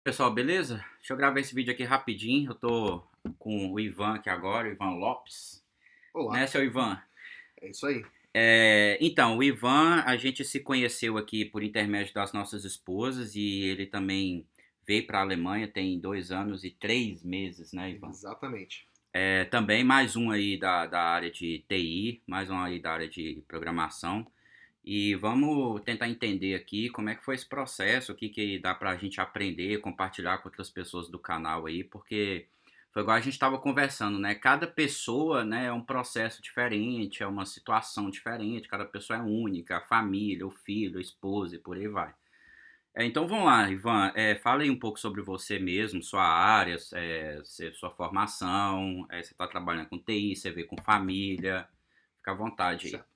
Pessoal, beleza? Deixa eu gravar esse vídeo aqui rapidinho. Eu tô com o Ivan aqui agora, o Ivan Lopes. Olá, Né, seu Ivan? é isso aí. Então, o Ivan, a gente se conheceu aqui por intermédio das nossas esposas e ele também veio para a Alemanha tem 2 anos e 3 meses, né, Ivan? Exatamente. Também mais um aí da área de TI, mais um aí da área de programação. E vamos tentar entender aqui como é que foi esse processo, o que que dá pra gente aprender, compartilhar com outras pessoas do canal aí, porque foi igual a gente estava conversando, né? Cada pessoa, né, é um processo diferente, é uma situação diferente, cada pessoa é única, a família, o filho, a esposa e por aí vai. Então vamos lá, Ivan, fala aí um pouco sobre você mesmo, sua área, sua formação, você está trabalhando com TI, você vê com família, fica à vontade aí. Certo.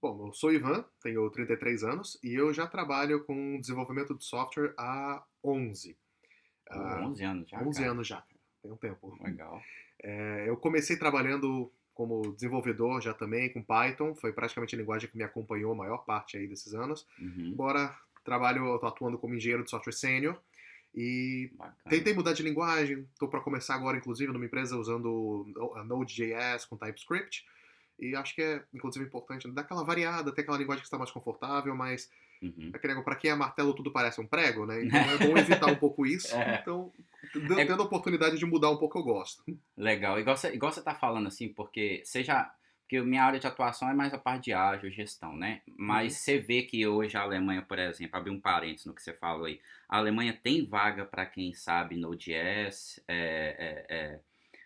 Bom, eu sou o Ivan, tenho 33 anos e eu já trabalho com desenvolvimento de software há 11. Pô, ah, 11 anos já, 11 cara. anos já, cara. Tem um tempo. Legal. Eu comecei trabalhando como desenvolvedor já também com Python, foi praticamente a linguagem que me acompanhou a maior parte aí desses anos. Uhum, Embora eu tô atuando como engenheiro de software sênior e bacana. tentei mudar de linguagem, estou para começar agora inclusive numa empresa usando a Node.js com TypeScript. E acho que é, inclusive, importante dar aquela variada, ter aquela linguagem que está mais confortável, mas Uhum. aquele negócio, para quem é martelo, tudo parece um prego, né? Então é bom evitar um pouco isso. É, Então, é tendo a oportunidade de mudar um pouco, eu gosto. legal. Igual você tá falando assim, porque seja. Porque minha área de atuação é mais a parte de ágil, gestão, né? Mas Uhum. você vê que hoje a Alemanha, por exemplo, abrir um parênteses no que você falou aí, a Alemanha tem vaga para quem sabe Node.js,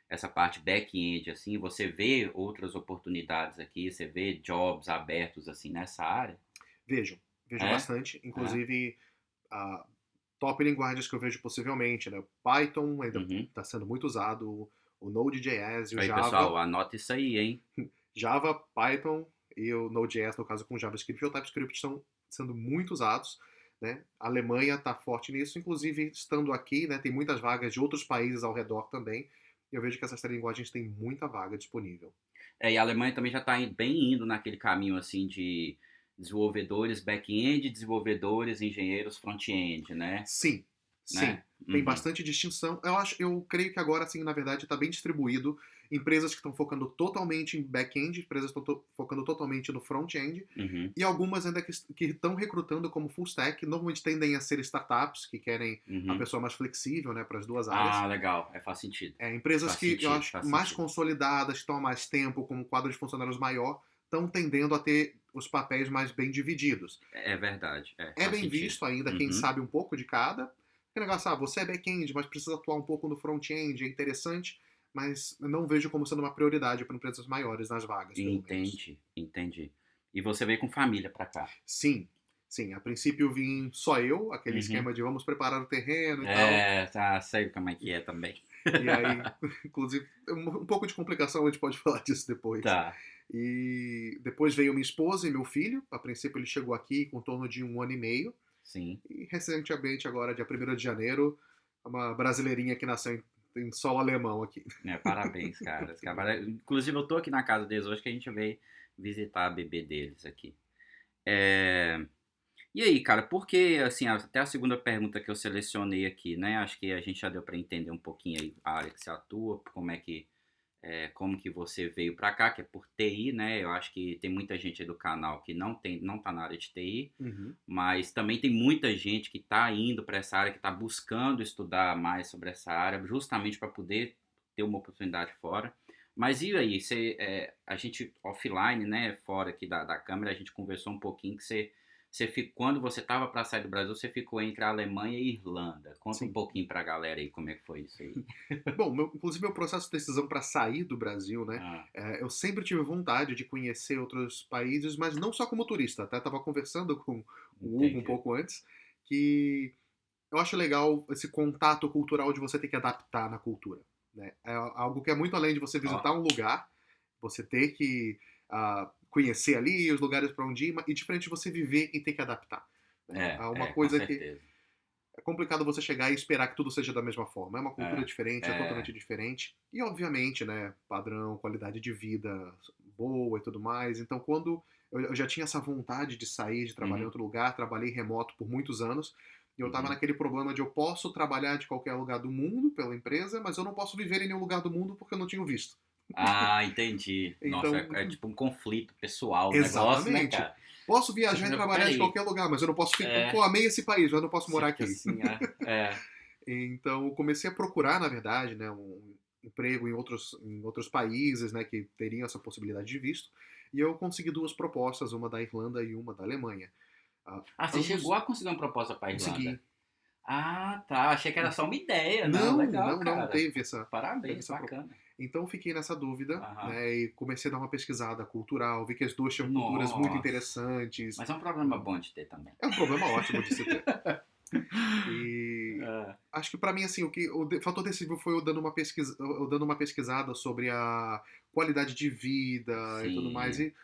essa parte back-end, assim, você vê outras oportunidades aqui, você vê jobs abertos, assim, nessa área? Vejo, vejo É? bastante. É? Inclusive, a top linguagens que eu vejo possivelmente, né? Python ainda Uhum. está sendo muito usado, o Node.js e o Aí, Java. pessoal, anota isso aí, hein? Java, Python e o Node.js, no caso com JavaScript ou TypeScript, estão sendo muito usados. Né? A Alemanha está forte nisso, inclusive estando aqui, né, tem muitas vagas de outros países ao redor também. Eu vejo que essas três linguagens têm muita vaga disponível. E a Alemanha também já está bem indo naquele caminho assim de desenvolvedores back-end, desenvolvedores, engenheiros front-end, né? Sim, sim, Né? tem Uhum. bastante distinção. Eu creio que agora, sim, na verdade, está bem distribuído. Empresas que estão focando totalmente em back-end, empresas que estão focando totalmente no front-end, Uhum. e algumas ainda que estão recrutando como full stack, normalmente tendem a ser startups que querem a Uhum. pessoa mais flexível, né, para as duas áreas. Ah, legal. Faz sentido. Empresas Faz que eu sentido, acho faz mais sentido. consolidadas, que estão há mais tempo, com um quadro de funcionários maior, estão tendendo a ter os papéis mais bem divididos. É verdade. É Faz bem sentido. visto ainda quem Uhum. sabe um pouco de cada. Que negócio, você é back-end, mas precisa atuar um pouco no front-end, é interessante, mas eu não vejo como sendo uma prioridade para empresas maiores nas vagas, pelo menos. Entendi, entendi. E você veio com família pra cá? Sim, sim, a princípio vim só eu, aquele Uhum. esquema de vamos preparar o terreno e tal. Tá, sei como é que é também. E aí, inclusive, um pouco de complicação, a gente pode falar disso depois. Tá, E depois veio minha esposa e meu filho. A princípio ele chegou aqui com torno de 1 ano e meio. sim. E recentemente, agora, dia 1º de janeiro, uma brasileirinha que nasceu em solo alemão aqui. Parabéns, cara. Inclusive, eu tô aqui na casa deles hoje que a gente veio visitar a bebê deles aqui. É, E aí, cara, por que, assim, até a segunda pergunta que eu selecionei aqui, né? Acho que a gente já deu para entender um pouquinho aí a área que você atua, como que você veio para cá, que é por TI, né? Eu acho que tem muita gente aí do canal que não tá na área de TI, Uhum. mas também tem muita gente que tá indo para essa área, que tá buscando estudar mais sobre essa área, justamente para poder ter uma oportunidade fora. Mas e aí, a gente offline, né, fora aqui da câmera, a gente conversou um pouquinho que quando você estava para sair do Brasil, você ficou entre a Alemanha e Irlanda. Conta um Sim. pouquinho para a galera aí como é que foi isso aí. Bom, inclusive meu processo de decisão para sair do Brasil, né? Ah, Eu sempre tive vontade de conhecer outros países, mas não só como turista. Até estava conversando com o Hugo um entendi. pouco antes, que eu acho legal esse contato cultural de você ter que adaptar na cultura. Né? É algo que é muito além de você Ó, visitar um lugar, você ter que conhecer ali os lugares para onde ir, e diferente de você viver e ter que adaptar. Né? Há uma com coisa que certeza. é complicado você chegar e esperar que tudo seja da mesma forma. É uma cultura É, diferente, é é, totalmente diferente. E, obviamente, né, padrão, qualidade de vida boa e tudo mais. Então, quando eu já tinha essa vontade de sair, de trabalhar em uhum, outro lugar, trabalhei remoto por muitos anos, E eu estava Uhum. naquele problema de eu posso trabalhar de qualquer lugar do mundo pela empresa, mas eu não posso viver em nenhum lugar do mundo porque eu não tinha o visto. Ah, entendi. Nossa, Então, é tipo um conflito pessoal o negócio, né, exatamente. cara? Posso Você viajar e fica, trabalhar de peraí, qualquer lugar, mas eu não posso ficar. é, Pô, amei esse país, mas não posso você morar fica aqui. assim, Então, eu comecei a procurar, na verdade, né, um emprego em outros países, né, que teriam essa possibilidade de visto. E eu consegui duas propostas, uma da Irlanda e uma da Alemanha. Ah, Ah, você chegou ambos a conseguir uma proposta pra Irlanda? consegui. Ah, tá, achei que era só uma ideia, não, Não, legal, não, não cara. teve Parabéns, essa proposta. bacana. Então, eu fiquei nessa dúvida, Aham. né, e comecei a dar uma pesquisada cultural, vi que as duas tinham culturas muito Nossa, interessantes. mas é um problema bom de ter também. É um problema ótimo de se ter. E É, acho que pra mim assim, fator decisivo foi eu dando uma pesquisada sobre a qualidade de vida e tudo mais. sim, E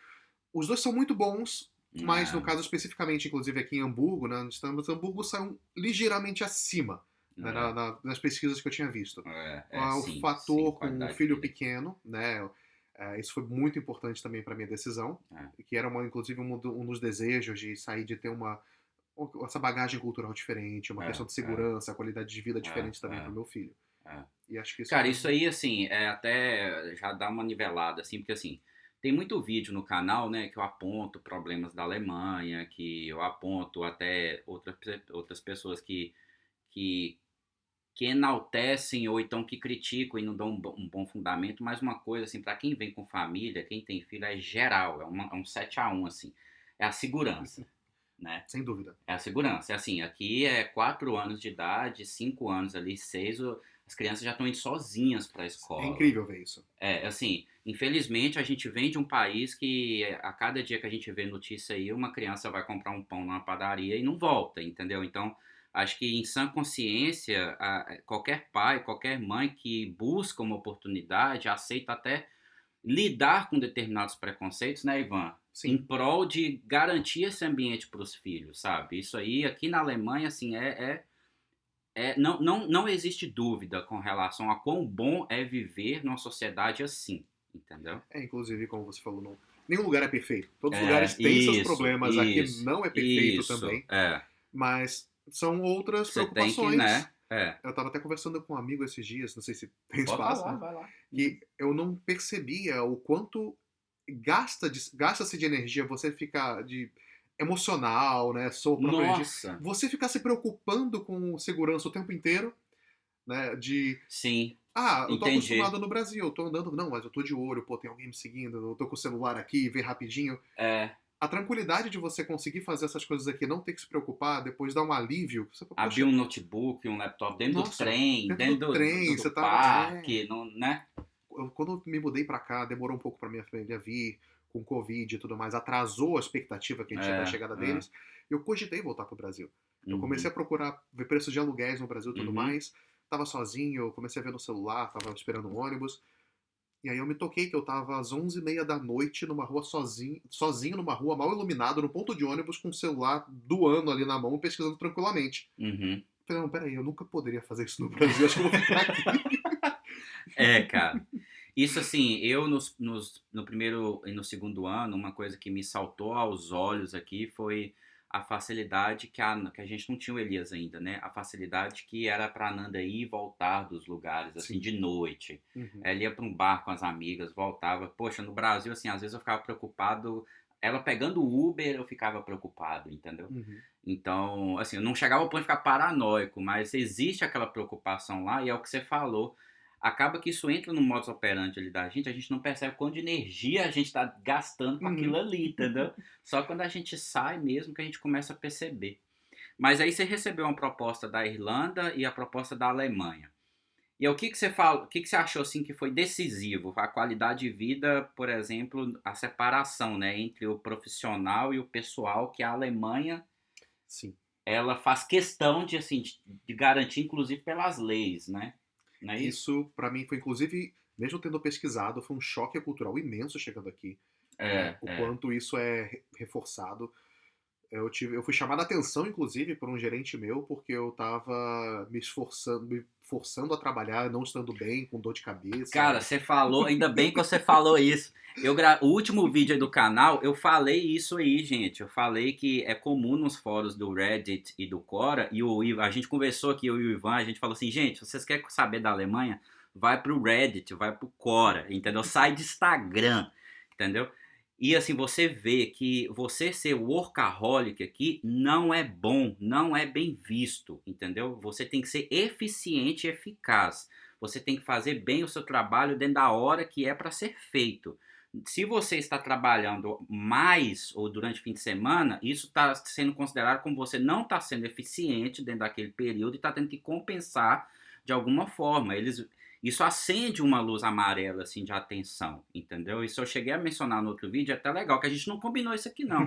os dois são muito bons, mas no é, caso especificamente, inclusive aqui em Hamburgo, né, onde estamos, Hamburgo saiu ligeiramente acima, né, é, nas pesquisas que eu tinha visto. O sim, sim, fator com o qualidade de filho vida. pequeno, né? Isso foi muito importante também para minha decisão, É, que era inclusive um dos desejos de sair, de ter essa bagagem cultural diferente, uma é, questão de é, segurança, qualidade de vida é, diferente também para o é, meu filho. é. E acho que isso Cara, foi. isso aí, assim, é até já dá uma nivelada, assim, porque, assim, tem muito vídeo no canal, né, que eu aponto problemas da Alemanha, que eu aponto até outras pessoas que, que enaltecem ou então que criticam e não dão um bom fundamento, mas uma coisa, assim, para quem vem com família, quem tem filho, é geral, é um 7-1 assim, é a segurança, né? Sem dúvida. É a segurança. É assim, aqui é 4 anos de idade, 5 anos ali, 6, as crianças já estão indo sozinhas para a É escola. incrível ver isso. É, assim, infelizmente a gente vem de um país que a cada dia que a gente vê notícia aí, uma criança vai comprar um pão numa padaria e não volta, entendeu? Então, acho que em sã consciência, qualquer pai, qualquer mãe que busca uma oportunidade, aceita até lidar com determinados preconceitos, né, Ivan? Em Sim. prol de garantir esse ambiente para os filhos, sabe? Isso aí, aqui na Alemanha, assim, não existe dúvida com relação a quão bom é viver numa sociedade assim, entendeu? Inclusive, como você falou, nenhum lugar é perfeito. Todos os É, lugares têm seus problemas. Aqui não é perfeito isso, também. Mas são outras você tem que, preocupações. né, Eu estava até conversando com um amigo esses dias, não sei se tem pode espaço, falar, né? vai lá. Que eu não percebia o quanto gasta-se de energia você ficar emocional, né? Sua própria energia. Nossa, Você ficar se preocupando com segurança o tempo inteiro, né? sim, Eu tô entendi. acostumado no Brasil, eu tô andando, não, mas eu tô de olho, pô, tem alguém me seguindo, eu tô com o celular aqui, ver rapidinho. É, A tranquilidade de você conseguir fazer essas coisas aqui, não ter que se preocupar, depois dá um alívio. Você fala, abrir poxa, um notebook, um laptop dentro do nossa, trem, dentro do dentro trem, do você tá. parque, não, né? Quando eu me mudei pra cá, demorou um pouco pra minha família vir, com Covid e tudo mais, atrasou a expectativa que a gente tinha da É, chegada é, deles. Eu cogitei voltar pro Brasil. Eu comecei uhum, a procurar ver preços de aluguéis no Brasil e tudo uhum, mais. Tava sozinho, eu comecei a ver no celular, tava esperando um ônibus. E aí eu me toquei que eu tava às 11h30 da noite numa rua sozinho numa rua mal iluminada, no ponto de ônibus, com o celular do ano ali na mão, pesquisando tranquilamente. uhum. Falei, não, peraí, eu nunca poderia fazer isso no Brasil, acho que eu vou ficar aqui. É, cara. Isso assim, eu no primeiro e no segundo ano, uma coisa que me saltou aos olhos aqui foi a facilidade que a gente não tinha o Elias ainda, né? A facilidade que era pra Nanda ir e voltar dos lugares, assim, Sim. de noite. Uhum. Ela ia pra um bar com as amigas, voltava. Poxa, no Brasil, assim, às vezes eu ficava preocupado. Ela pegando o Uber, eu ficava preocupado, entendeu? Uhum. Então, assim, eu não chegava ao ponto de ficar paranoico, mas existe aquela preocupação lá, e é o que você falou. Acaba que isso entra no modus operandi ali da gente, a gente não percebe quanto de energia a gente está gastando com aquilo Uhum. ali, entendeu? Só quando a gente sai mesmo que a gente começa a perceber. Mas aí você recebeu uma proposta da Irlanda e a proposta da Alemanha. E aí, o que que você fala, o que que você achou assim que foi decisivo? A qualidade de vida, por exemplo, a separação, né, entre o profissional e o pessoal, que a Alemanha Sim. ela faz questão de, assim, de garantir, inclusive pelas leis, né? Não é isso? Isso, pra mim, foi inclusive, mesmo tendo pesquisado, foi um choque cultural imenso chegando aqui, né? É, O é. quanto isso é reforçado. Eu fui chamado a atenção, inclusive, por um gerente meu, porque eu tava me forçando a trabalhar, não estando bem, com dor de cabeça, Cara, né? você falou, ainda bem que você falou isso. O último vídeo aí do canal, eu falei isso aí, gente. Eu falei que é comum nos fóruns do Reddit e do Quora, e a gente conversou aqui, eu e o Ivan, a gente falou assim, gente, se vocês querem saber da Alemanha, vai pro Reddit, vai pro Quora, entendeu? Sai de Instagram, entendeu? E assim, você vê que você ser workaholic aqui não é bom, não é bem visto, entendeu? Você tem que ser eficiente e eficaz. Você tem que fazer bem o seu trabalho dentro da hora que é para ser feito. Se você está trabalhando mais ou durante o fim de semana, isso está sendo considerado como você não está sendo eficiente dentro daquele período e está tendo que compensar de alguma forma. Isso acende uma luz amarela assim de atenção, entendeu? Isso eu cheguei a mencionar no outro vídeo, é até legal, que a gente não combinou isso aqui não.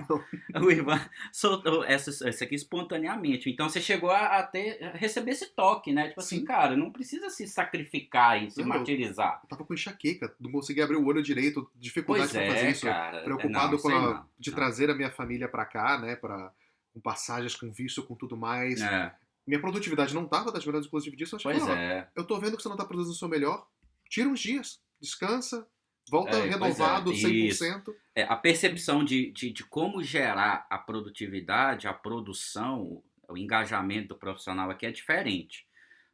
O Ivan soltou essa aqui espontaneamente. Então você chegou a receber esse toque, né? Tipo assim, Sim. cara, não precisa se sacrificar e se Não, martirizar. eu tava com enxaqueca, não conseguia abrir o olho direito, dificuldade Pois para fazer é, isso, cara. Não, preocupado isso aí não. de Não. trazer a minha família para cá, né, com passagens, com visto, com tudo mais. É, Minha produtividade não tava das melhores, inclusive disso, mas pois falou, ó, é. eu tô vendo que você não tá produzindo o seu melhor, tira uns dias, descansa, volta Pois é. renovado, Isso. 100%. A percepção de como gerar a produtividade, a produção, o engajamento do profissional aqui é diferente.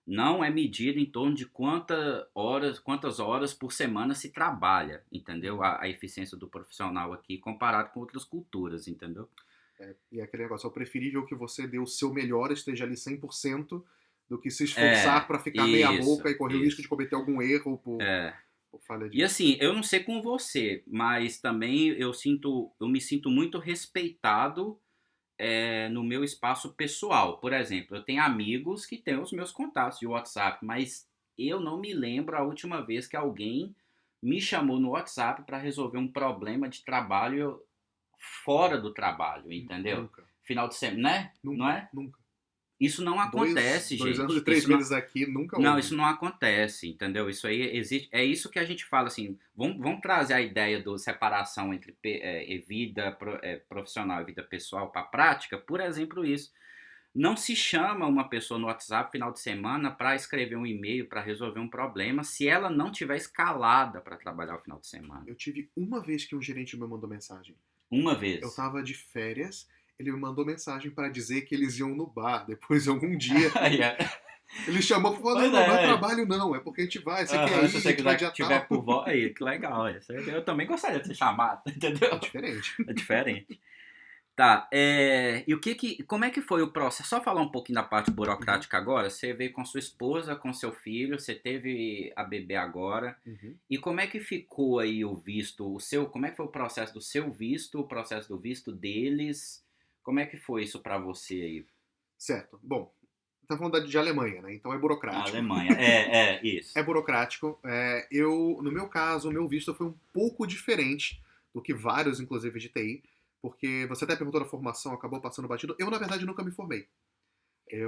Não é medido em torno de quantas horas por semana se trabalha, entendeu? A eficiência do profissional aqui comparado com outras culturas, entendeu? E é aquele negócio, é preferível que você dê o seu melhor, esteja ali 100%, do que se esforçar É, para ficar meia isso, boca e correr o risco de isso. cometer algum erro É. por falha E disso. assim, eu não sei com você, mas também eu me sinto muito respeitado no meu espaço pessoal. Por exemplo, eu tenho amigos que têm os meus contatos de WhatsApp, mas eu não me lembro a última vez que alguém me chamou no WhatsApp para resolver um problema de trabalho fora do trabalho, entendeu? Nunca, Final de semana, né? Não nunca, é? nunca. Isso não acontece, 2 anos e gente. 3 meses aqui, nunca Não, houve. isso não acontece, entendeu? Isso aí existe. É isso que a gente fala assim. Vamos trazer a ideia da separação entre vida profissional e vida pessoal para a prática. Por exemplo, isso. Não se chama uma pessoa no WhatsApp final de semana para escrever um e-mail para resolver um problema se ela não tiver escalada para trabalhar o final de semana. Eu tive uma vez que um gerente me mandou mensagem. Uma Eu vez. tava de férias, ele me mandou mensagem para dizer que eles iam no bar depois de algum dia. Aí é. Ele chamou e falou: não, Pois não, não é é. trabalho não, é porque a gente vai, você quer Aham, se ir, a você gente vai quiser dia que tiver tal. por voz, aí, que legal. Eu também gostaria de ser chamado, entendeu? É diferente. É diferente. Tá, e como é que foi o processo? Só falar um pouquinho da parte Uhum, burocrática agora. Você veio com sua esposa, com seu filho, você teve a bebê agora. uhum. E como é que ficou aí o visto, como é que foi o processo do seu visto, o processo do visto deles? Como é que foi isso pra você aí? Certo. Bom, tá falando de Alemanha, né? Então é A burocrático. Alemanha, É isso. burocrático. No meu caso, o meu visto foi um pouco diferente do que vários, inclusive, de TI, porque você até perguntou da formação, acabou passando batido. Eu, na verdade, nunca me formei.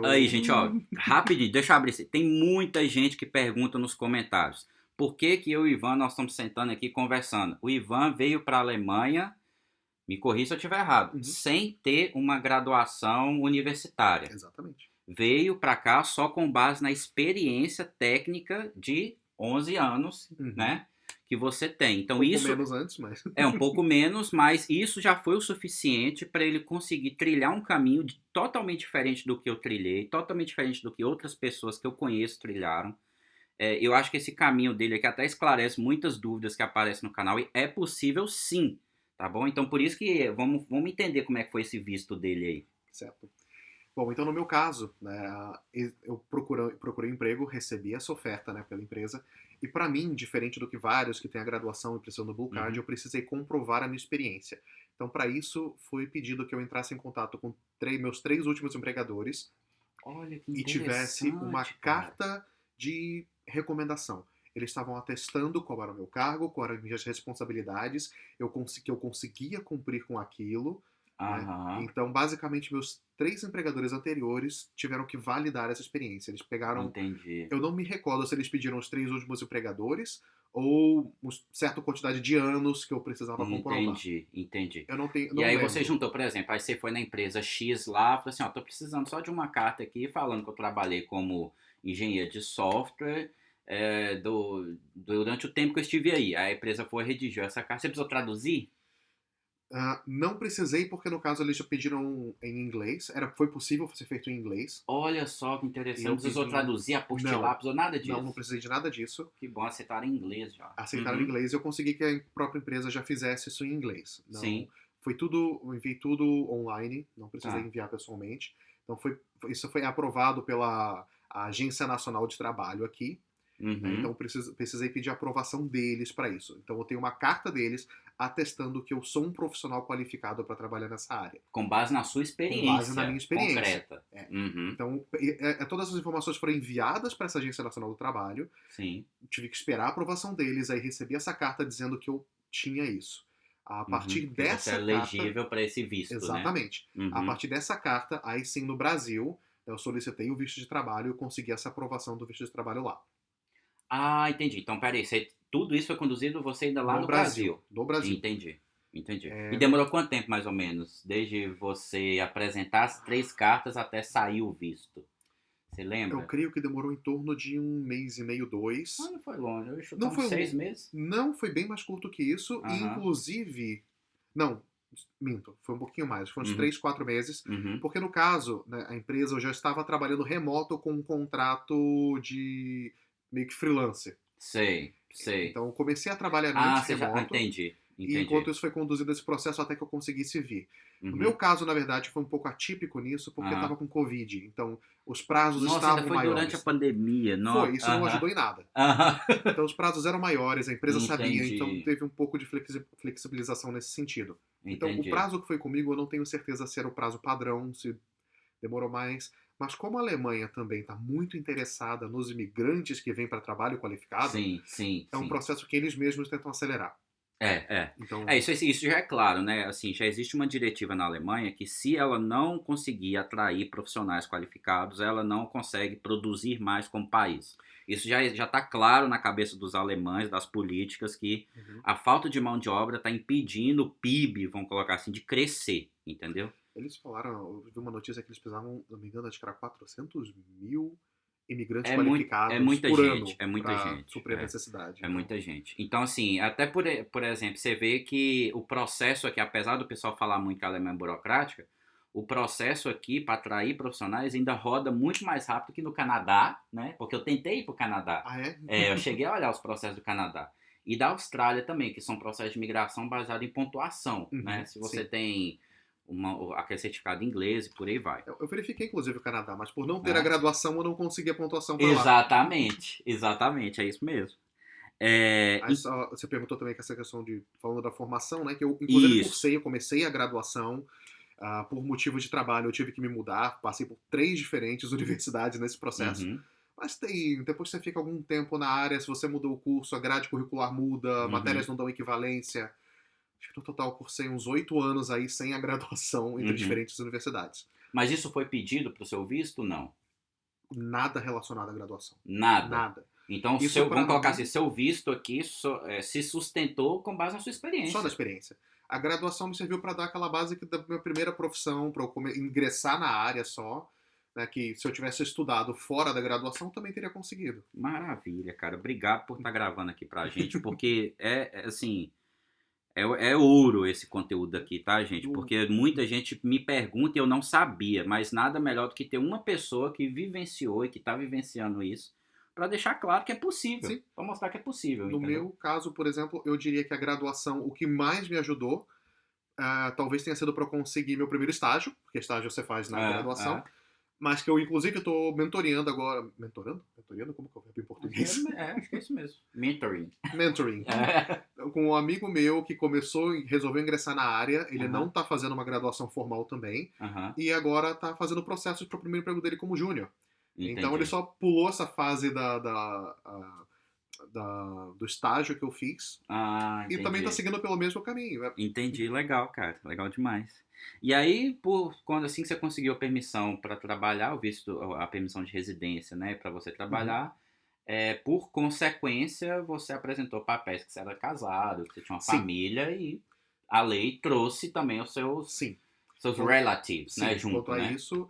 Aí, Eu. gente, ó, rapidinho, deixa eu abrir isso. Tem muita gente que pergunta nos comentários. Por que que eu e o Ivan, nós estamos sentando aqui conversando? O Ivan veio para a Alemanha, me corrija se eu estiver errado, Uhum, sem ter uma graduação universitária. exatamente. Veio para cá só com base na experiência técnica de 11 anos, Uhum. né, que você tem. Um Então pouco isso menos antes, mas. é um pouco menos, mas isso já foi o suficiente para ele conseguir trilhar um caminho totalmente diferente do que eu trilhei, totalmente diferente do que outras pessoas que eu conheço trilharam. Eu acho que esse caminho dele aqui até esclarece muitas dúvidas que aparecem no canal e é possível sim, tá bom? Então por isso que vamos entender como é que foi esse visto dele aí. Certo. Bom, então no meu caso, né, eu procurei emprego, recebi essa oferta, né, pela empresa, e para mim, diferente do que vários que têm a graduação e precisam do Blue Card, Uhum. eu precisei comprovar a minha experiência. Então, para isso, foi pedido que eu entrasse em contato com meus 3 últimos empregadores Olha que e tivesse uma interessante, cara. carta de recomendação. Eles estavam atestando qual era o meu cargo, quais eram as minhas responsabilidades, que eu conseguia cumprir com aquilo. né? Aham. Então, basicamente, meus 3 empregadores anteriores tiveram que validar essa experiência. Eles pegaram, Entendi. eu não me recordo se eles pediram os 3 últimos empregadores ou uma certa quantidade de anos que eu precisava comprovar. Entendi, entendi. Eu não tenho, E não aí você lembro. juntou, por exemplo, aí você foi na empresa X lá, falou assim, ó, tô precisando só de uma carta aqui falando que eu trabalhei como engenheiro de software durante o tempo que eu estive aí. Aí a empresa foi redigir essa carta. Você precisou traduzir? Não precisei porque no caso eles já pediram em inglês. Foi possível ser feito em inglês. Olha só que E interessante. Não eu precisou pedi. traduzir, apostilar, Não, não precisou nada não disso. precisei de nada disso. Que bom, aceitar em inglês já. Aceitaram em Uhum. inglês e eu consegui que a própria empresa já fizesse isso em inglês. Não, Sim, foi tudo, eu enviei tudo online, não precisei tá. enviar pessoalmente. Então isso foi aprovado pela Agência Nacional de Trabalho aqui, né? Então Uhum. precisei pedir a aprovação deles para isso. Então eu tenho uma carta deles atestando que eu sou um profissional qualificado para trabalhar nessa área, Com base na sua com base na minha experiência experiência. concreta. É. Uhum. Então, todas as informações foram enviadas para essa Agência Nacional do Trabalho, Sim. tive que esperar a aprovação deles, aí recebi essa carta dizendo que eu tinha isso. A Uhum. partir Que você é dessa carta, elegível para esse visto, né? exatamente, a Uhum. partir dessa carta, aí sim no Brasil, eu solicitei o visto de trabalho e eu consegui essa aprovação do visto de trabalho lá. Ah, entendi. Então, peraí, tudo isso foi conduzido você ainda lá No no Brasil, Brasil. no Brasil. Entendi, entendi. E É, demorou quanto tempo, mais ou menos, desde você apresentar as 3 cartas até sair o visto? Você eu lembra? creio que demorou em torno de 1 mês e meio, Ah, 2. não foi longe. Eu ia chutar Não uns foi, 6 meses. não foi bem mais curto que isso, e Aham. inclusive, não, minto, foi um pouquinho mais, foi uns Uhum. 3, 4 meses, Uhum. porque no caso, né, a empresa eu já estava trabalhando remoto com um contrato de meio que freelancer. Sei, sei. Então eu comecei a trabalhar Ah, antes você já. remoto, Entendi, e enquanto entendi. isso foi conduzido esse processo até que eu conseguisse vir. No meu Uhum. caso, na verdade, foi um pouco atípico nisso, porque eu estava Aham. com Covid, então os prazos Nossa, ainda estavam foi durante a maiores. pandemia. Foi, Não. isso não Aham. ajudou em nada. Aham. Então os prazos eram maiores, a empresa sabia, então Entendi, teve um pouco de flexibilização nesse sentido. Então o entendi. prazo que foi comigo eu não tenho certeza se era o prazo padrão, se demorou mais. Mas como a Alemanha também está muito interessada nos imigrantes que vêm para trabalho qualificado, Sim, sim, é um sim. processo que eles mesmos tentam acelerar. É, é. É, Então, isso já é claro, né? Assim, já existe uma diretiva na Alemanha que se ela não conseguir atrair profissionais qualificados, ela não consegue produzir mais como país. Isso já está claro na cabeça dos alemães, das políticas, que uhum. a falta de mão de obra está impedindo o PIB, vamos colocar assim, de crescer, entendeu? Eles falaram, eu vi uma notícia que eles precisavam, se não me engano, acho que era 400 mil imigrantes qualificados por ano É muita para gente. suprir a necessidade. É Então, muita gente. Então, assim, até por exemplo, você vê que o processo aqui, apesar do pessoal falar muito que a Alemanha é burocrática, o processo aqui para atrair profissionais ainda roda muito mais rápido que no Canadá, né? Porque eu tentei ir para o Canadá. ah é? Eu cheguei a olhar os processos do Canadá. E da Austrália também, que são processos de migração baseados em pontuação, né? Uhum, Se você sim. tem aquele certificado em inglês e por aí vai. Eu verifiquei, inclusive, o Canadá, mas por não ter a Né? graduação, eu não consegui a pontuação para lá. Exatamente, exatamente, é isso mesmo. É, Aí só, você perguntou também que essa questão de, falando da formação, né, que eu, inclusive, isso. cursei, eu comecei a graduação, por motivo de trabalho, eu tive que me mudar, passei por 3 diferentes universidades nesse processo. Uhum, Mas depois que você fica algum tempo na área, se você mudou o curso, a grade curricular muda, matérias uhum, não dão equivalência. Acho que no total eu cursei uns 8 anos aí sem a graduação entre uhum. diferentes universidades. Mas isso foi pedido para o seu visto? Não. Nada relacionado à graduação. Nada. Nada. Então, Isso para vamos colocar assim, mim, seu visto aqui se sustentou com base na sua só na experiência. experiência. A graduação me serviu para dar aquela base da minha primeira profissão, para eu ingressar na área só, né, que se eu tivesse estudado fora da graduação também teria conseguido. Maravilha, cara. Obrigado por estar gravando aqui pra gente, porque assim, é ouro esse conteúdo aqui, tá, gente? Do, Porque muita gente me pergunta e eu não sabia, mas nada melhor do que ter uma pessoa que vivenciou e que está vivenciando isso, para deixar claro que é possível, sim, para mostrar que é possível, no entendeu? meu caso, por exemplo, eu diria que a graduação, o que mais me ajudou, talvez tenha sido para eu conseguir meu primeiro estágio, porque estágio você faz na graduação, É. mas que eu, inclusive, estou mentoreando agora. Mentorando? Mentoreando? Como que é o verbo em português? Acho que é isso mesmo. Mentoring. Mentoring. É. Com um amigo meu que começou e resolveu ingressar na área, ele não Aham, está fazendo uma graduação formal também, aham. e agora está fazendo processos para o primeiro emprego dele como júnior. Então ele Entendi. só pulou essa fase do estágio que eu fiz. Ah, E também está entendi. seguindo pelo mesmo caminho. Entendi, legal, cara, legal demais. E aí, quando assim que você conseguiu a permissão para trabalhar, o visto, a permissão de residência, né, para você Uhum. trabalhar, por consequência, você apresentou papéis que você era casado, que você tinha uma Sim, família e a lei trouxe também os sim. seus Quanto, relatives, né, sim, quanto junto, a né? isso,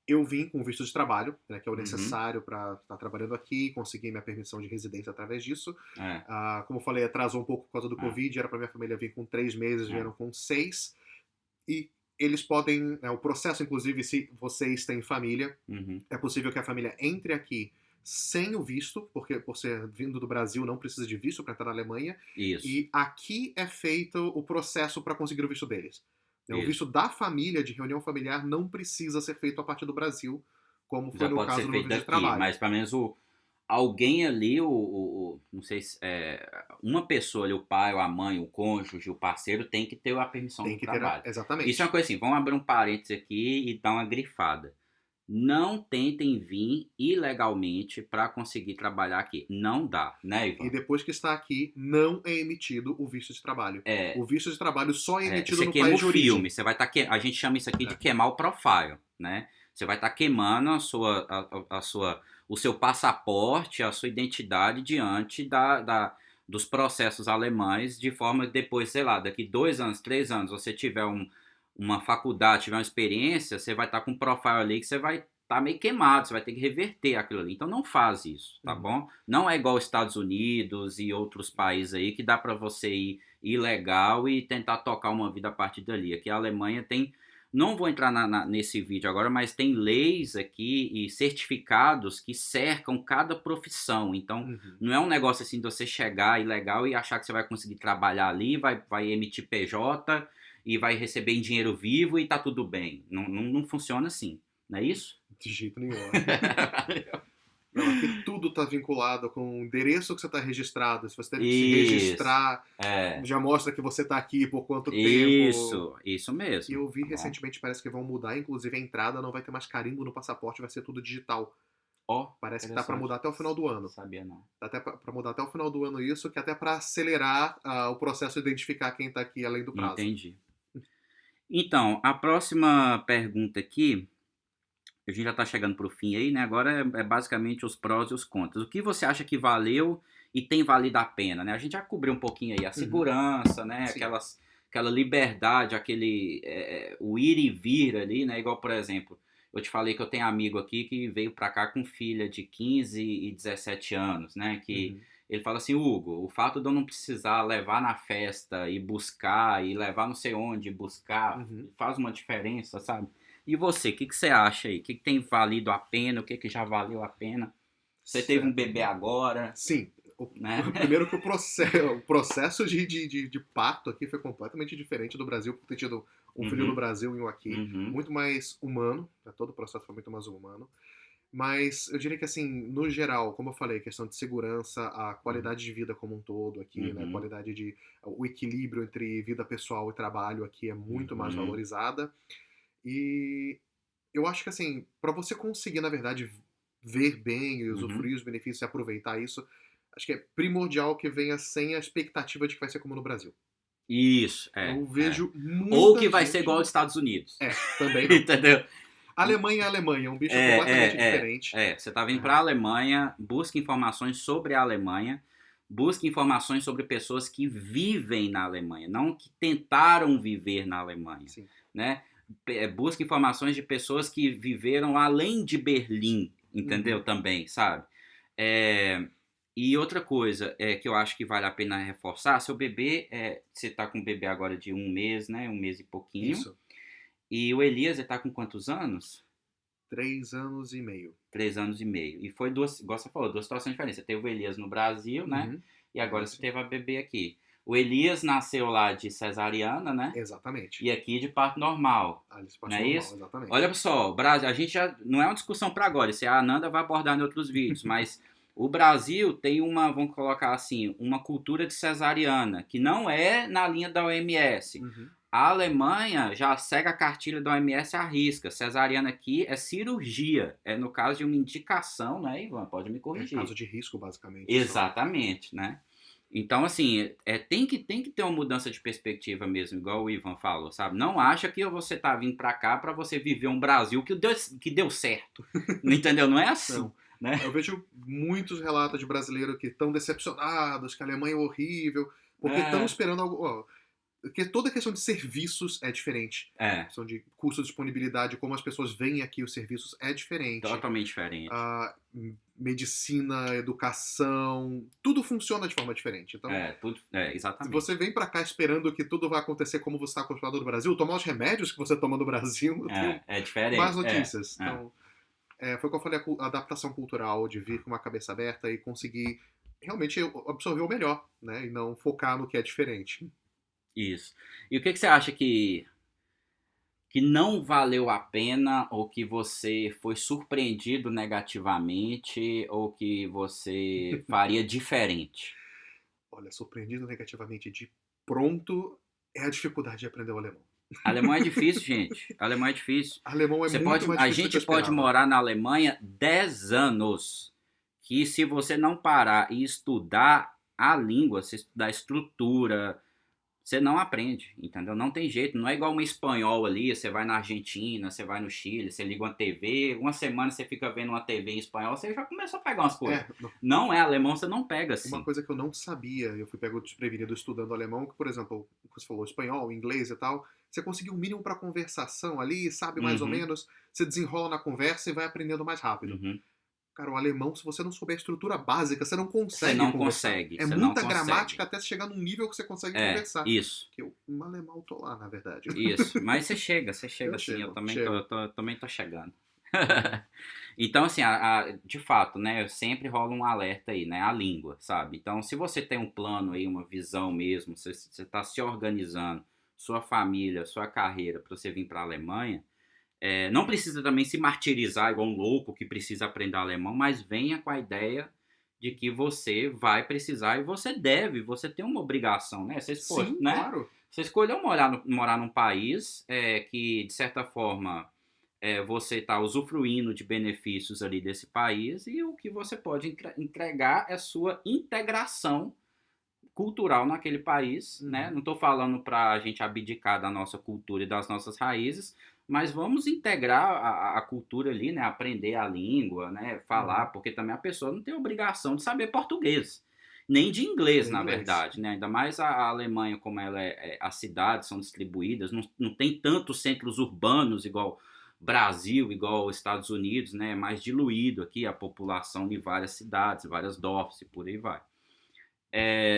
eu vim com visto de trabalho, né, que é o Uhum, necessário para estar trabalhando aqui, consegui minha permissão de residência através disso. é, Como eu falei, atrasou um pouco por causa do é, Covid, era para minha família vir com 3 meses, é, vieram com 6. E eles podem, o processo, inclusive, se vocês têm família, uhum, é possível que a família entre aqui sem o visto, porque por ser vindo do Brasil não precisa de visto para entrar na Alemanha, isso, e aqui é feito o processo para conseguir o visto deles. O visto isso. da família, de reunião familiar, não precisa ser feito a partir do Brasil, como foi Já no pode ser caso do meu feito visto de daqui, trabalho. mas pelo menos alguém ali, não sei se uma pessoa ali, o pai, ou a mãe, o cônjuge, o parceiro, tem que ter a permissão Tem do que ter, trabalho. Isso é uma exatamente. coisa assim, vamos abrir um parênteses aqui e dar uma grifada. Não tentem vir ilegalmente para conseguir trabalhar aqui. Não dá, né, E Ivan? depois que está aqui, não é emitido o visto de trabalho. É, O visto de trabalho só é emitido você no queima o país de filme, origem. você vai estar a gente chama isso aqui de É. queimar o profile, né? Você vai estar queimando o seu passaporte, a sua identidade diante dos processos alemães, de forma que depois, sei lá, daqui 2 anos, 3 anos, você tiver uma faculdade, tiver uma experiência, você vai estar com um profile ali que você vai estar meio queimado, você vai ter que reverter aquilo ali. Então não faz isso, tá Uhum. bom? Não é igual os Estados Unidos e outros países aí que dá para você ir ilegal e tentar tocar uma vida a partir dali. Aqui a Alemanha tem, não vou entrar nesse vídeo agora, mas tem leis aqui e certificados que cercam cada profissão. Então, Uhum. não é um negócio assim de você chegar ilegal e achar que você vai conseguir trabalhar ali, vai emitir PJ e vai receber em dinheiro vivo e tá tudo bem. Não, não, não funciona assim, não é isso? De jeito nenhum. Não, aqui tudo está vinculado com o endereço que você está registrado. Se você teve que se Isso, registrar, já mostra que você está aqui por quanto tempo. isso E mesmo, eu vi tá bom? recentemente, parece que vão mudar, inclusive a entrada não vai ter mais carimbo no passaporte, vai ser tudo digital. Ó, Parece que tá para interessante. mudar até o final do ano. Sabia não. Tá até para mudar até o final do ano isso, que é até para acelerar o processo de identificar quem está aqui além do prazo. Entendi. Então, a próxima pergunta aqui, a gente já está chegando para o fim aí, né? Agora é basicamente os prós e os contras. O que você acha que valeu e tem valido a pena, né? A gente já cobriu um pouquinho aí a Uhum. segurança, né? Sim. Aquela liberdade, o ir e vir ali, né? Igual, por exemplo, eu te falei que eu tenho amigo aqui que veio para cá com filha de 15 e 17 anos, né? Que Uhum. ele fala assim, Hugo, o fato de eu não precisar levar na festa e buscar, e levar não sei onde, buscar, Uhum. faz uma diferença, sabe? E você, o que você acha aí? O que tem valido a pena? O que já valeu a pena? Você teve um Certo. bebê agora, Sim. né? Primeiro que o processo de parto aqui foi completamente diferente do Brasil, por ter tido um filho no Uhum, Brasil e um aqui. uhum, Muito mais humano, né? Todo o processo foi muito mais humano. Mas eu diria que, assim, no geral, como eu falei, questão de segurança, a uhum, qualidade de vida como um todo aqui, né? A uhum, qualidade de. O equilíbrio entre vida pessoal e trabalho aqui é muito mais uhum, valorizada. E eu acho que, assim, para você conseguir, na verdade, ver bem e uhum. usufruir os benefícios e aproveitar isso, acho que é primordial que venha sem a expectativa de que vai ser como no Brasil. Isso, Eu é. vejo Ou que muita vai ser gente. igual aos Estados Unidos. Também não. Entendeu? Alemanha é Alemanha, é um bicho completamente diferente. Você está vindo para a É, Alemanha, busque informações sobre a Alemanha, busque informações sobre pessoas que vivem na Alemanha, não que tentaram viver na Alemanha, sim. né? Busque informações de pessoas que viveram além de Berlim, entendeu? Uhum, Também, sabe? É, e outra coisa que eu acho que vale a pena reforçar, seu bebê, você está com um bebê agora de 1 mês, né? 1 mês e pouquinho, isso. e o Elias, ele tá com quantos anos? 3 anos e meio. 3 anos e meio. E foi duas, igual você falou, duas situações diferentes. Você teve o Elias no Brasil, né? Uhum, E agora você isso. teve a bebê aqui. O Elias nasceu lá de cesariana, né? Exatamente. E aqui de parto normal. Alice Não parte é normal, isso? exatamente. Olha só, o Brasil, a gente já. Não é uma discussão para agora, isso a Ananda vai abordar em outros vídeos, mas o Brasil tem uma, vamos colocar assim, uma cultura de cesariana, que não é na linha da OMS. Uhum. A Alemanha já segue a cartilha da OMS à risca. Cesariana aqui é cirurgia. É no caso de uma indicação, né, Ivan? Pode me É corrigir. caso de risco, basicamente, só. Exatamente, né? Então, assim, tem que ter uma mudança de perspectiva mesmo, igual o Ivan falou, sabe? Não acha que você tá vindo pra cá pra você viver um Brasil que deu certo. Entendeu? Não é assim, Não. né? Eu vejo muitos relatos de brasileiros que estão decepcionados, que a Alemanha é horrível, porque estão É, esperando algo. Ó, porque toda questão de serviços é diferente. A é, questão de custo de disponibilidade, como as pessoas veem aqui os serviços é diferente. totalmente diferente. A medicina, educação, tudo funciona de forma diferente. Então, se você Exatamente. vem pra cá esperando que tudo vai acontecer como você está acostumado no Brasil, tomar os remédios que você toma no Brasil, eu tenho É más diferente. notícias. É. Então, foi o que eu falei, a adaptação cultural, de vir com uma cabeça aberta e conseguir realmente absorver o melhor, né? E não focar no que é diferente. Isso. E o que que você acha que não valeu a pena, ou que você foi surpreendido negativamente, ou que você faria diferente? Olha, surpreendido negativamente de pronto é a dificuldade de aprender o alemão. Alemão é difícil, gente. Alemão é difícil. Alemão é muito mais A difícil do que eu gente pode esperava. morar na Alemanha 10 anos, que se você não parar e estudar a língua, se estudar a estrutura, você não aprende, entendeu? Não tem jeito. Não é igual um espanhol ali, você vai na Argentina, você vai no Chile, você liga uma TV, uma semana você fica vendo uma TV em espanhol, você já começou a pegar umas coisas. Não, Não é alemão, você não pega uma assim. coisa que eu não sabia, eu fui pego desprevenido estudando alemão, que, por exemplo, você falou espanhol, inglês e tal, você conseguiu o mínimo para conversação ali, sabe mais ou Uhum, menos, você desenrola na conversa e vai aprendendo mais rápido. uhum. Cara, o alemão, se você não souber a estrutura básica, você não Você consegue não conversar. consegue, É você não muita gramática consegue. até chegar num nível que você consegue É, conversar. isso. Que eu, um alemão, tô lá, na verdade. Isso, mas você Eu chega assim, eu chego, também chego. também tô chegando. Uhum. Então, assim, de fato, né, sempre rola um alerta aí, né, a língua, sabe? Então, se você tem um plano aí, uma visão mesmo, você está se organizando, sua família, sua carreira, para você vir para a Alemanha, não precisa também se martirizar igual um louco que precisa aprender alemão, mas venha com a ideia de que você vai precisar e você deve, você tem uma obrigação, né? Pô, Sim, né? claro. Você escolheu morar num país que, de certa forma, você está usufruindo de benefícios ali desse país, e o que você pode entregar é sua integração cultural naquele país, né? Uhum. Não estou falando para a gente abdicar da nossa cultura e das nossas raízes, mas vamos integrar a cultura ali, né? Aprender a língua, né? Falar, Uhum. porque também a pessoa não tem obrigação de saber português, nem de inglês, Nem na inglês. verdade, né? Ainda mais a Alemanha, como ela as cidades são distribuídas, não tem tantos centros urbanos igual Brasil, igual Estados Unidos, né? É mais diluído aqui a população de várias cidades, várias DOFs e por aí vai.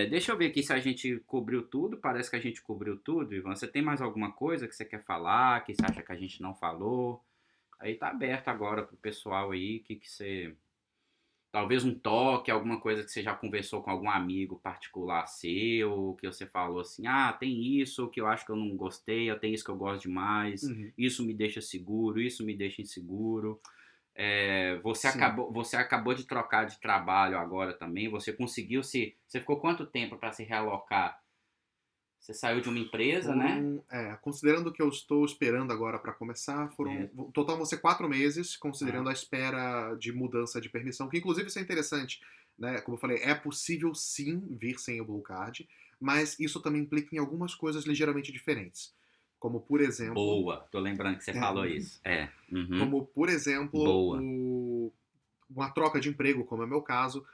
Deixa eu ver aqui se a gente cobriu tudo. Parece que a gente cobriu tudo, Ivan. Você tem mais alguma coisa que você quer falar, que você acha que a gente não falou? Aí tá aberto agora pro pessoal aí, que você... Talvez um toque, alguma coisa que você já conversou com algum amigo particular seu, que você falou assim, ah, tem isso que eu acho que eu não gostei, eu tenho isso que eu gosto demais, Uhum. isso me deixa seguro, isso me deixa inseguro. Sim. Você acabou de trocar de trabalho agora também. Você conseguiu se. Você ficou quanto tempo para se realocar? Você saiu de uma empresa, né? Foram, considerando que eu estou esperando agora para começar, foram, É. o total vão ser 4 meses, considerando Ah, a espera de mudança de permissão, que inclusive isso é interessante, né? Como eu falei, é possível sim vir sem o Blue Card, mas isso também implica em algumas coisas ligeiramente diferentes. Como por exemplo, boa. Tô lembrando que você é, falou isso. Uhum, como por exemplo, boa. uma troca de emprego, como é o meu caso,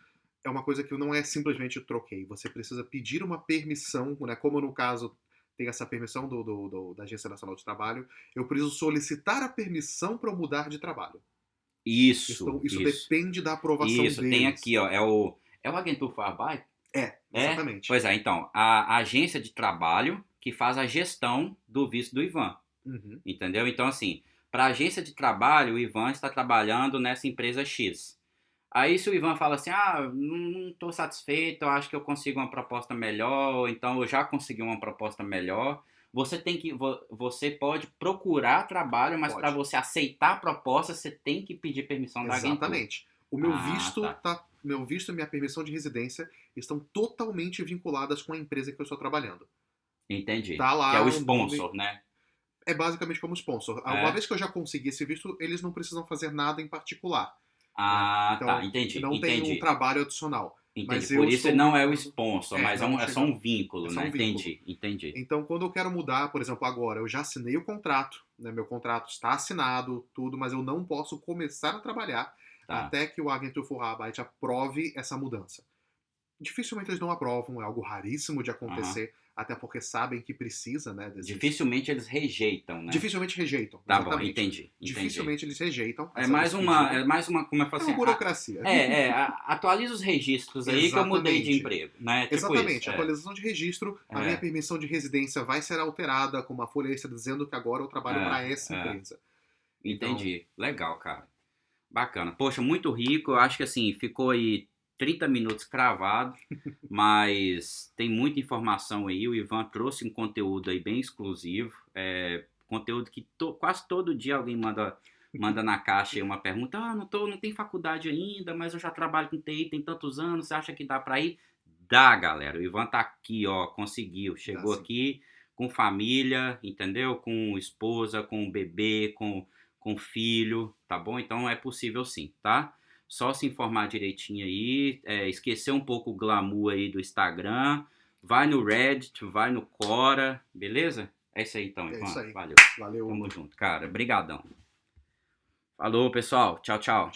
é uma coisa que não é simplesmente troquei. Você precisa pedir uma permissão, né? Como no caso tem essa permissão da Agência Nacional de Trabalho, eu preciso solicitar a permissão para eu mudar de trabalho. Isso, Então, isso isso. depende da aprovação Isso, tem deles. aqui, ó. É o Agentur für Arbeit? É? Exatamente. Pois é, então. A agência de trabalho que faz a gestão do visto do Ivan. Uhum. Entendeu? Então, assim, para a agência de trabalho, o Ivan está trabalhando nessa empresa X. Aí, se o Ivan fala assim, ah, não estou satisfeito, eu acho que eu consigo uma proposta melhor, ou então eu já consegui uma proposta melhor, você pode procurar trabalho, mas para Pode. você aceitar a proposta, você tem que pedir permissão da agentura. Exatamente. O Ah, tá. meu visto e minha permissão de residência estão totalmente vinculadas com a empresa que eu estou trabalhando. Entendi. Tá Que é o lá o nome, sponsor, né? é basicamente como sponsor. Uma É? vez que eu já consegui esse visto, eles não precisam fazer nada em particular, né? Ah, tá. Então, Entendi, não tem um entendi. trabalho adicional. Entendi. Mas Por eu isso estou não é o vivendo. sponsor, mas Não é só chega. um É vínculo, só né? um vínculo. Entendi, entendi. Então, quando eu quero mudar, por exemplo, agora, eu já assinei o contrato, né? Meu contrato está assinado, tudo, mas eu não posso começar a trabalhar Tá. até que o Agentur für Arbeit aprove essa mudança. Dificilmente eles não aprovam, é algo raríssimo de Aham. acontecer, até porque sabem que precisa, né, desses. Dificilmente eles rejeitam, né? Dificilmente rejeitam, Tá bom, exatamente. entendi, entendi. Dificilmente eles rejeitam É esse pedido. mais uma, como eu falo É assim, uma burocracia. atualiza os registros aí que eu mudei de Exatamente. emprego, né? Tipo isso, Exatamente. Atualização de registro, a minha é, permissão de residência vai ser alterada com uma folha extra dizendo que agora eu trabalho é, para essa é. empresa. Então, Entendi. Legal, cara. Bacana. Poxa, muito rico. Eu acho que assim, ficou aí 30 minutos cravado, mas tem muita informação aí. O Ivan trouxe um conteúdo aí bem exclusivo. Conteúdo que quase todo dia alguém manda na caixa aí uma pergunta. Ah, não tem faculdade ainda, mas eu já trabalho com TI tem tantos anos. Você acha que dá pra ir? Dá, galera. O Ivan tá aqui, ó, conseguiu. dá Chegou sim. aqui com família, entendeu? Com esposa, com bebê, com filho, tá bom? Então é possível sim, tá? Só se informar direitinho aí, esquecer um pouco o glamour aí do Instagram, vai no Reddit, vai no Quora, beleza? É isso aí então, É isso Ivan. aí. Valeu. Valeu. Tamo junto, cara. Brigadão. Falou, pessoal. Tchau, tchau.